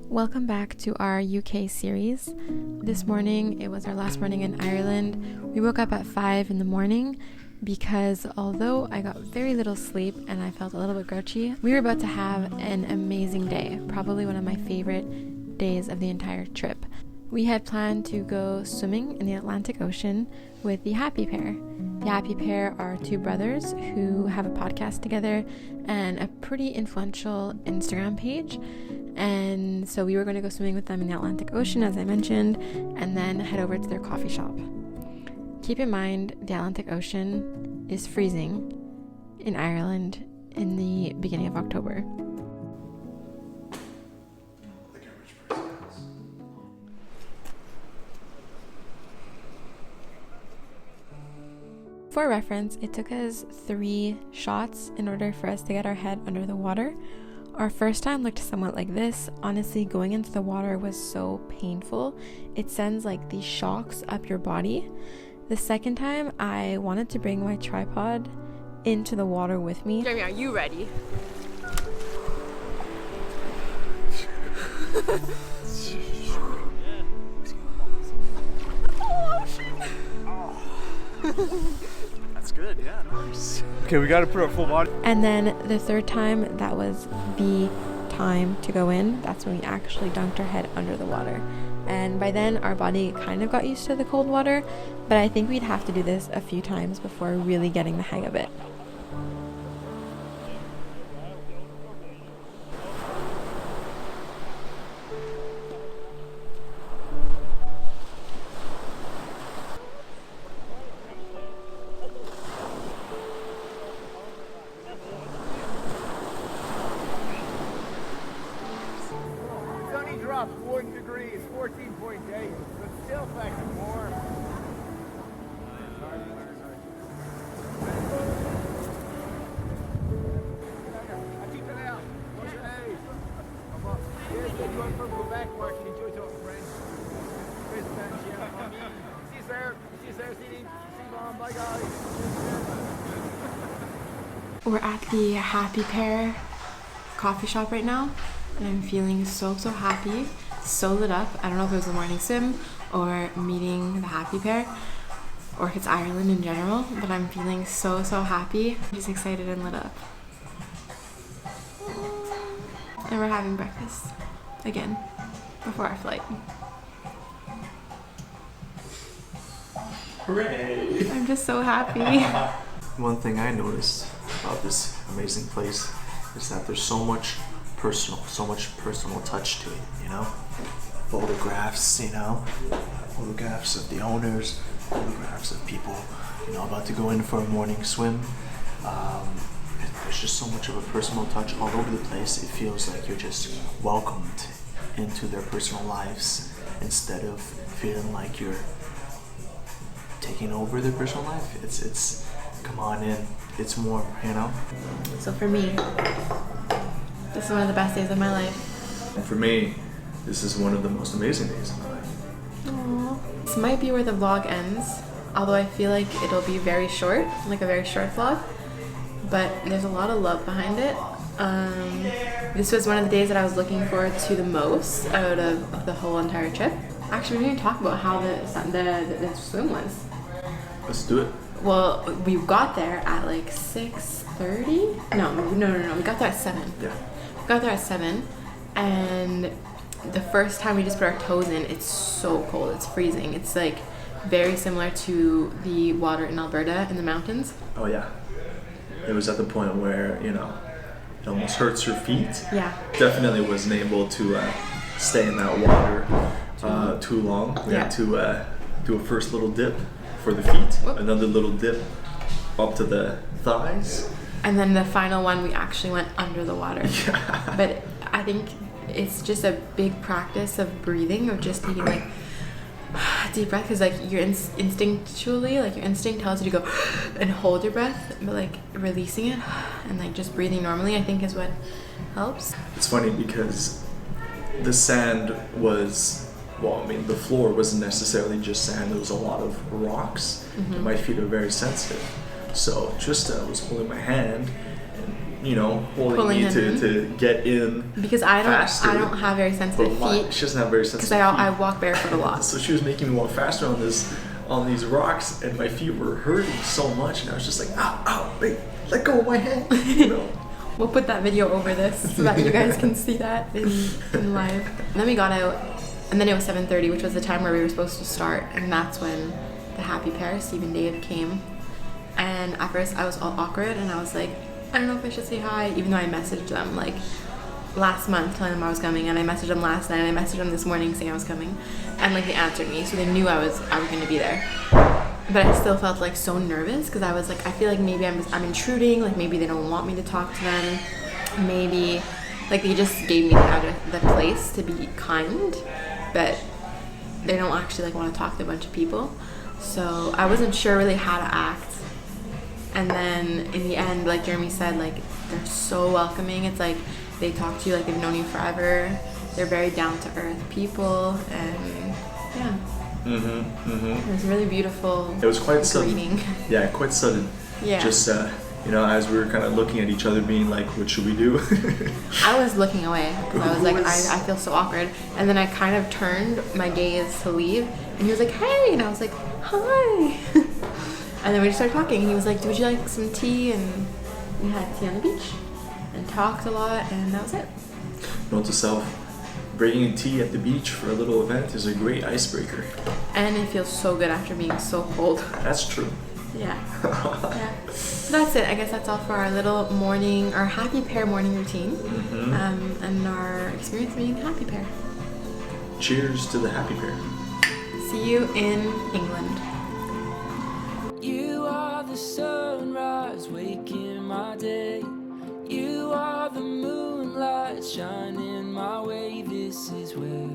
Welcome back to our UK series. This morning, it was our last morning in Ireland. We woke up at 5 in the morning because although I got very little sleep and I felt a little bit grouchy, we were about to have an amazing day, probably one of my favorite days of the entire trip. We had planned to go swimming in the Atlantic Ocean with the Happy Pair. The Happy Pair are two brothers who have a podcast together and a pretty influential Instagram page. And so we were going to go swimming with them in the Atlantic Ocean, as I mentioned, and then head over to their coffee shop. Keep in mind, the Atlantic Ocean is freezing in Ireland in the beginning of October. For reference, it took us 3 shots in order for us to get our head under the water. Our first time looked somewhat like this. Honestly, going into the water was so painful. It sends like these shocks up your body. The second time, I wanted to bring my tripod into the water with me. Jeremy, are you ready? That's good, yeah, nice. Okay, we gotta put our full body. And then the third time, that was the time to go in. That's when we actually dunked our head under the water. And by then, our body kind of got used to the cold water, but I think we'd have to do this a few times before really getting the hang of it. Dropped 1 degree, it's 14.8, but still factor more. Keep it out. What's your age? Yes, you want to go back, Mark, and enjoy talking French. She's there, see mom, bye guys. We're at the Happy Pair coffee shop right now. And I'm feeling so happy, so lit up. I don't know if it was the morning swim or meeting the Happy Pair or if it's Ireland in general, but I'm feeling so happy. I'm just excited and lit up. And we're having breakfast again before our flight. Hooray! I'm just so happy. One thing I noticed about this amazing place is that there's so much personal touch to it, you know? Photographs of the owners, photographs of people, about to go in for a morning swim. There's just so much of a personal touch all over the place. It feels like you're just welcomed into their personal lives instead of feeling like you're taking over their personal life. It's come on in, it's warm, So for me, this is one of the best days of my life. And for me, this is one of the most amazing days of my life. Aww. This might be where the vlog ends, although I feel like it'll be very short, like a very short vlog, but there's a lot of love behind it. This was one of the days that I was looking forward to the most out of the whole entire trip. Actually, we didn't talk about how the swim was. Let's do it. Well, we got there at like 6:30? No, we got there at 7. Yeah. We got there at 7, and the first time we just put our toes in, it's so cold, it's freezing. It's like very similar to the water in Alberta in the mountains. Oh yeah. It was at the point where, it almost hurts your feet. Yeah. Definitely wasn't able to stay in that water too long. We had to do a first little dip for the feet, another little dip up to the thighs. And then the final one, we actually went under the water. Yeah. But I think it's just a big practice of breathing, of just taking like deep breath, because like your instinctually, like your instinct tells you to go and hold your breath, but like releasing it and like just breathing normally, I think is what helps. It's funny because the sand was, the floor wasn't necessarily just sand, there was a lot of rocks. Mm-hmm. And my feet are very sensitive. So Trista was holding my hand and, holding Pulling me him to get in. Because I faster. don't have very sensitive feet. She doesn't have very sensitive feet. Because I walk barefoot a lot. So she was making me walk faster on these rocks, and my feet were hurting so much, and I was just like, ow, wait, let go of my hand. We'll put that video over this so that you guys can see that in live. And then we got out, and then it was 7:30, which was the time where we were supposed to start, and that's when the happy pair, Steve and Dave, came. And at first I was all awkward, and I was like, I don't know if I should say hi, even though I messaged them like last month telling them I was coming, and I messaged them last night, and I messaged them this morning saying I was coming, and like they answered me, so they knew I was going to be there. But I still felt like so nervous because I was like, I feel like maybe I'm intruding, like maybe they don't want me to talk to them, maybe like they just gave me the place to be kind, but they don't actually like want to talk to a bunch of people. So I wasn't sure really how to act. And then in the end, like Jeremy said, like they're so welcoming. It's like they talk to you like they've known you forever. They're very down to earth people, and yeah. It was really beautiful. It was quite greeting. sudden. Yeah, quite sudden. Yeah. Just as we were kind of looking at each other, being like, "What should we do?" I was looking away because I was like, I feel so awkward. And then I kind of turned my gaze to leave, and he was like, "Hey," and I was like, "Hi." And then we just started talking. He was like, "Would you like some tea?" And we had tea on the beach and talked a lot, and that was it. Note to self: bringing in tea at the beach for a little event is a great icebreaker. And it feels so good after being so cold. That's true. Yeah. Yeah. So that's it. I guess that's all for our little morning, our happy pair morning routine, and our experience being happy pair. Cheers to the happy pair. See you in England. You are the sunrise waking my day. You are the moonlight shining my way. This is where